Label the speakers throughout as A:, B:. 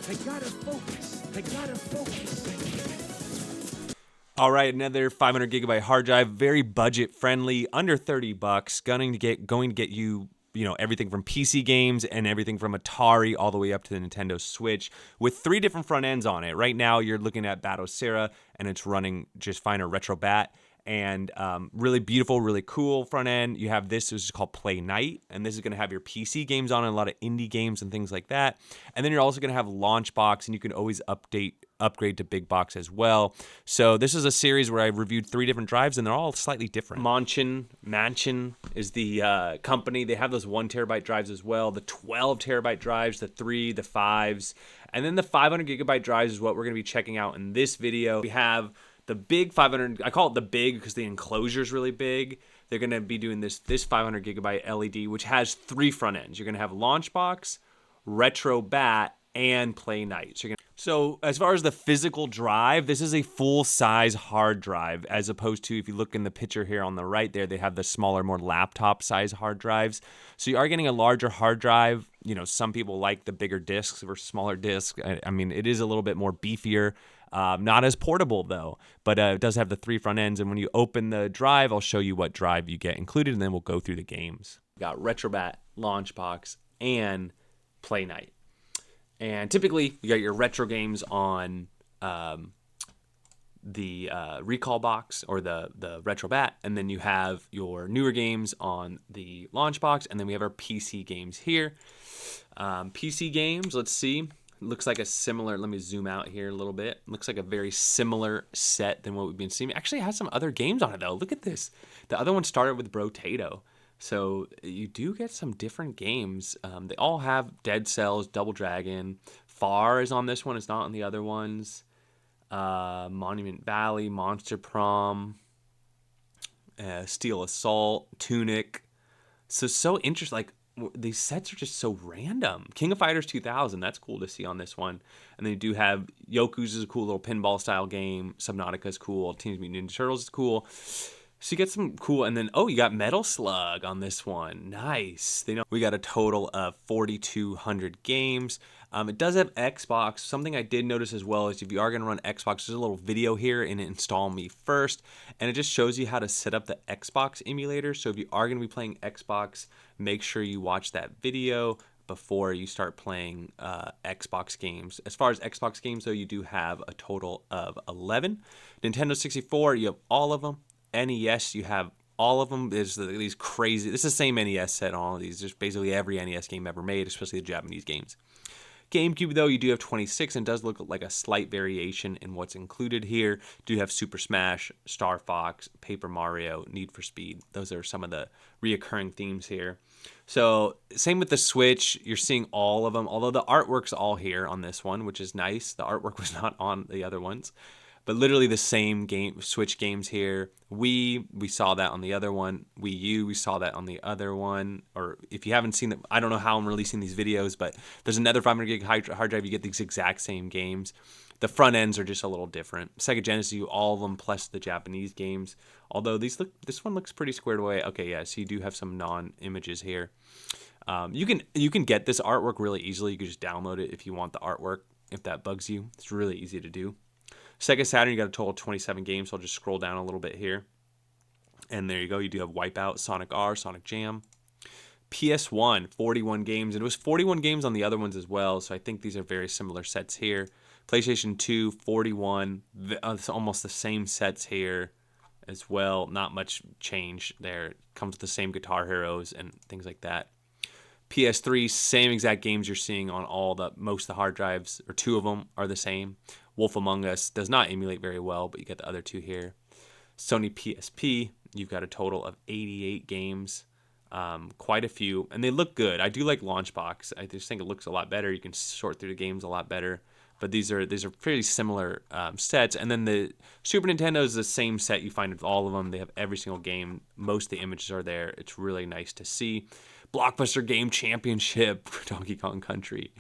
A: I gotta focus. I gotta focus.
B: All right, another 500 gigabyte hard drive, very budget friendly, under 30 bucks, going to get you, everything from PC games and everything from Atari all the way up to the Nintendo Switch with 3 different front ends on it. Right now, you're looking at Batocera, and it's running just fine, or Retrobat, and really beautiful, really cool front end. You have this, which is called Playnite, and this is going to have your PC games on it, a lot of indie games and things like that. And then you're also going to have Launchbox, and you can always upgrade to big box as well. So this is a series where I reviewed 3 different drives, and they're all slightly different. Mansion is the company. They have those 1 terabyte drives as well, the 12 terabyte drives, the 3, the 5s, and then the 500 gigabyte drives is what we're going to be checking out in this video. We have the big 500, I call it the big because the enclosure is really big. They're going to be doing this 500 gigabyte LED, which has 3 front ends. You're going to have Launchbox, Retrobat, and playnite. So as far as the physical drive, this is a full-size hard drive, as opposed to, if you look in the picture here on the right there, they have the smaller, more laptop-size hard drives. So you are getting a larger hard drive. Some people like the bigger discs versus smaller discs. I mean, it is a little bit more beefier. Not as portable, though, but it does have the 3 front ends. And when you open the drive, I'll show you what drive you get included, and then we'll go through the games. We got Retrobat, Launchbox, and playnite. And typically, you got your retro games on the Recall box or the Retrobat, and then you have your newer games on the Launchbox, and then we have our PC games here. PC games, let's see. Looks like a similar, let me zoom out here a little bit. Looks like a very similar set than what we've been seeing. Actually, it has some other games on it, though. Look at this. The other one started with Brotato. So you do get some different games. They all have Dead Cells, Double Dragon. Far is on this one. It's not on the other ones. Monument Valley, Monster Prom, Steel Assault, Tunic. So interesting. Like, these sets are just so random. King of Fighters 2000, that's cool to see on this one. And then you do have Yoku's is a cool little pinball style game. Subnautica is cool. Teenage Mutant Ninja Turtles is cool. So you get some cool, and then, you got Metal Slug on this one. Nice. We got a total of 4,200 games. It does have Xbox. Something I did notice as well is if you are going to run Xbox, there's a little video here in Install Me First, and it just shows you how to set up the Xbox emulator. So if you are going to be playing Xbox, make sure you watch that video before you start playing Xbox games. As far as Xbox games, though, you do have a total of 11. Nintendo 64, you have all of them. NES, you have all of them. There's these crazy, this is the same NES set on all of these. There's basically every NES game ever made, especially the Japanese games. Gamecube, though, you do have 26, and it does look like a slight variation in what's included here. You do have Super Smash, Star Fox, Paper Mario, Need for Speed. Those are some of the reoccurring themes here. So same with the Switch. You're seeing all of them, although the artwork's all here on this one, which is nice. The artwork was not on the other ones. But literally the same game, Switch games here. We saw that on the other one. Wii U, we saw that on the other one. Or if you haven't seen it, I don't know how I'm releasing these videos, but there's another 500 gig hard drive. You get these exact same games. The front ends are just a little different. Sega Genesis, you all of them plus the Japanese games. Although this one looks pretty squared away. Okay, yeah, so you do have some non-images here. You can get this artwork really easily. You can just download it if you want the artwork, if that bugs you. It's really easy to do. Sega Saturn, you got a total of 27 games, so I'll just scroll down a little bit here. And there you go. You do have Wipeout, Sonic R, Sonic Jam. PS1, 41 games. And it was 41 games on the other ones as well, so I think these are very similar sets here. PlayStation 2, 41. It's almost the same sets here as well. Not much change there. It comes with the same Guitar Heroes and things like that. PS3, same exact games you're seeing on most of the hard drives, or 2 of them are the same. Wolf Among Us does not emulate very well, but you get the other 2 here. Sony PSP, you've got a total of 88 games, quite a few, and they look good. I do like Launchbox. I just think it looks a lot better. You can sort through the games a lot better. But these are pretty similar sets. And then the Super Nintendo is the same set you find with all of them. They have every single game. Most of the images are there. It's really nice to see. Blockbuster Game Championship for Donkey Kong Country.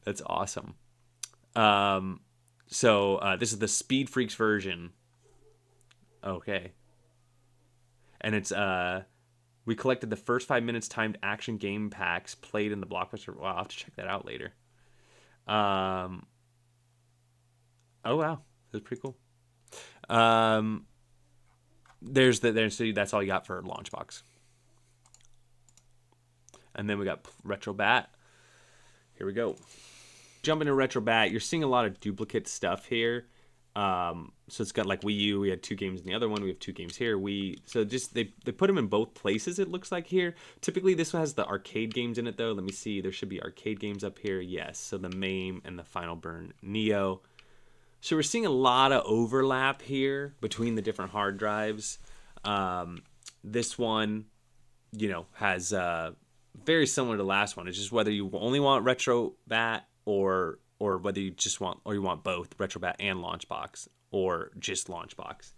B: That's awesome. So this is the Speed Freaks version. Okay. And it's we collected the first 5 minutes timed action game packs played in the Blockbuster. Wow, I'll have to check that out later. Oh wow, that's pretty cool. So that's all you got for Launchbox. And then we got Retrobat. Here we go. Jump into Retrobat. You're seeing a lot of duplicate stuff here. So it's got like Wii U. We had 2 games in the other one. We have 2 games here. So just they put them in both places. It looks like here. Typically this one has the arcade games in it though. Let me see. There should be arcade games up here. Yes. So the Mame and the Final Burn Neo. So we're seeing a lot of overlap here between the different hard drives. This one, has very similar to the last one. It's just whether you only want Retrobat or whether you just want both Retrobat and Launchbox or just Launchbox.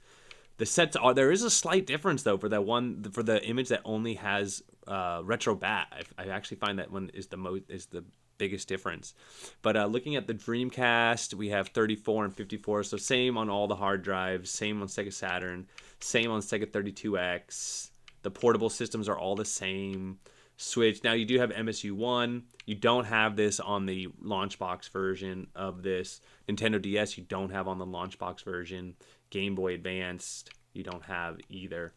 B: The sets there is a slight difference though for the image that only has Retrobat. I actually find that one is the biggest difference. But looking at the Dreamcast, we have 34 and 54, so same on all the hard drives, same on Sega Saturn, same on Sega 32X. The portable systems are all the same. Switch. Now you do have MSU1. You don't have this on the Launchbox version of this. Nintendo DS you don't have on the Launchbox version. Game Boy Advanced you don't have either.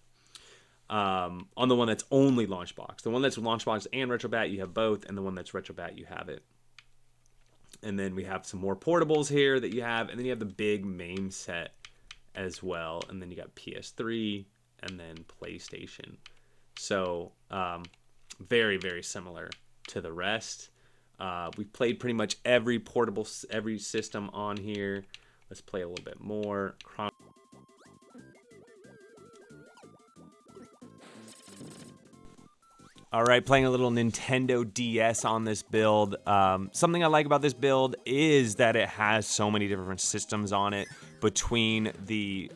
B: On the one that's only Launchbox. The one that's Launchbox and Retrobat you have both, and the one that's Retrobat you have it. And then we have some more portables here that you have, and then you have the big MAME set as well, and then you got PS3 and then PlayStation. So very, very similar to the rest. We've played pretty much every system on here. Let's play a little bit more. All right, playing a little Nintendo DS on this build. Something I like about this build is that it has so many different systems on it between the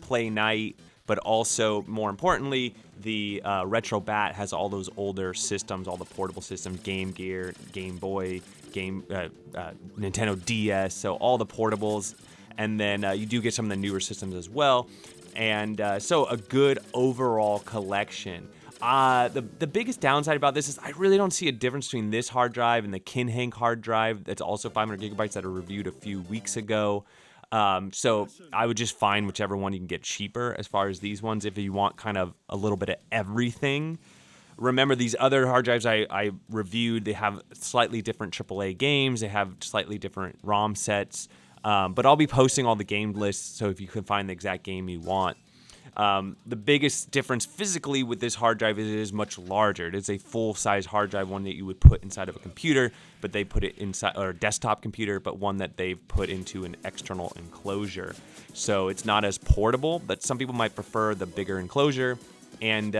B: playnite, but also, more importantly, the Retrobat has all those older systems, all the portable systems, Game Gear, Game Boy, Nintendo DS, so all the portables. And then you do get some of the newer systems as well. And so a good overall collection. The biggest downside about this is I really don't see a difference between this hard drive and the Kinhank hard drive that's also 500 gigabytes that I reviewed a few weeks ago. So I would just find whichever one you can get cheaper as far as these ones if you want kind of a little bit of everything. Remember, these other hard drives I reviewed, they have slightly different AAA games. They have slightly different ROM sets. But I'll be posting all the game lists, so if you can find the exact game you want. The biggest difference physically with this hard drive is it is much larger. It is a full-size hard drive, one that you would put inside of a computer, but they put it inside, or a desktop computer, but one that they've put into an external enclosure. So it's not as portable, but some people might prefer the bigger enclosure. And,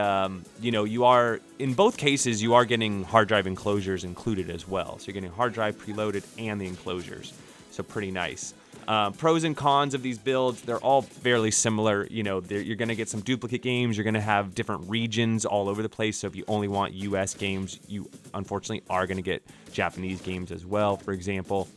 B: you are, in both cases, you are getting hard drive enclosures included as well. So you're getting hard drive preloaded and the enclosures. So pretty nice. Pros and cons of these builds, they're all fairly similar. You're going to get some duplicate games. You're going to have different regions all over the place. So if you only want US games, you unfortunately are going to get Japanese games as well, for example.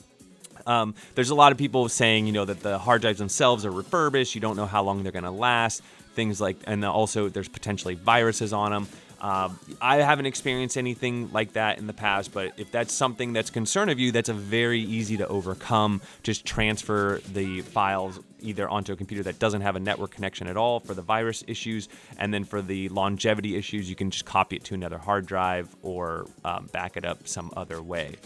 B: There's a lot of people saying, that the hard drives themselves are refurbished. You don't know how long they're going to last. Things like, and also there's potentially viruses on them. I haven't experienced anything like that in the past, but if that's something that's a concern of you, that's a very easy to overcome. Just transfer the files either onto a computer that doesn't have a network connection at all for the virus issues, and then for the longevity issues, you can just copy it to another hard drive or back it up some other way.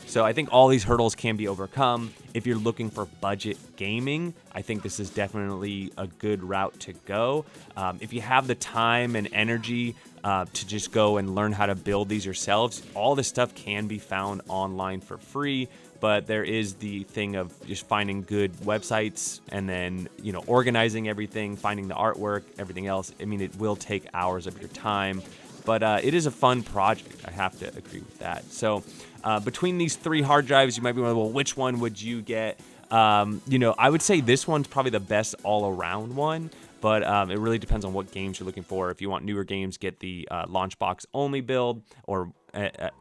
B: So I think all these hurdles can be overcome. If you're looking for budget gaming, I think this is definitely a good route to go. If you have the time and energy to just go and learn how to build these yourselves, all this stuff can be found online for free. But there is the thing of just finding good websites and then, organizing everything, finding the artwork, everything else. I mean, it will take hours of your time, but it is a fun project. I have to agree with that. So between these 3 hard drives, you might be wondering, well, which one would you get? I would say this one's probably the best all-around one, but it really depends on what games you're looking for. If you want newer games, get the Launchbox only build, or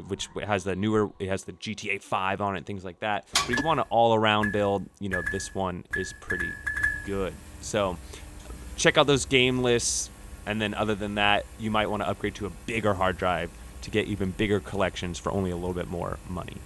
B: which has the GTA 5 on it, things like that. But if you want an all-around build, this one is pretty good. So check out those game lists, and then other than that, you might want to upgrade to a bigger hard drive to get even bigger collections for only a little bit more money.